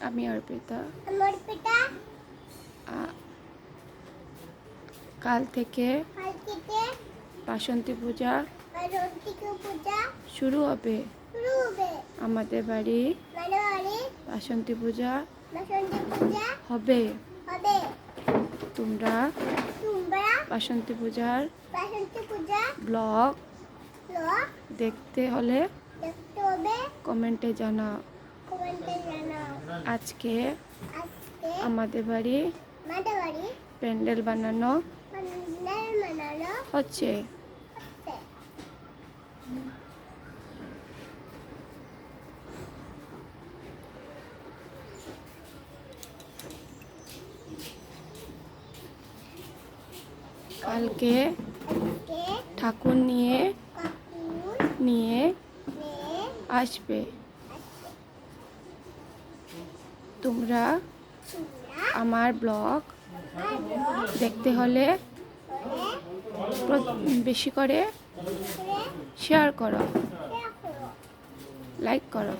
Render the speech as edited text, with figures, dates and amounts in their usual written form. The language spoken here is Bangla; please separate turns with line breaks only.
আমি অর্পিতা। কাল থেকে বাসন্তী পূজা শুরু হবে। আমাদের বাড়ি বাসন্তী পূজা হবে। তোমরা বাসন্তী পূজার ব্লগ দেখতে হলে কমেন্টে জানাও। আজকে আমাদের বাড়ি প্যান্ডেল বানানো হচ্ছে। কালকে ঠাকুর নিয়ে আসবে। তোমরা আমার ব্লগ দেখতে হলে বেশি করে শেয়ার করো, লাইক করো।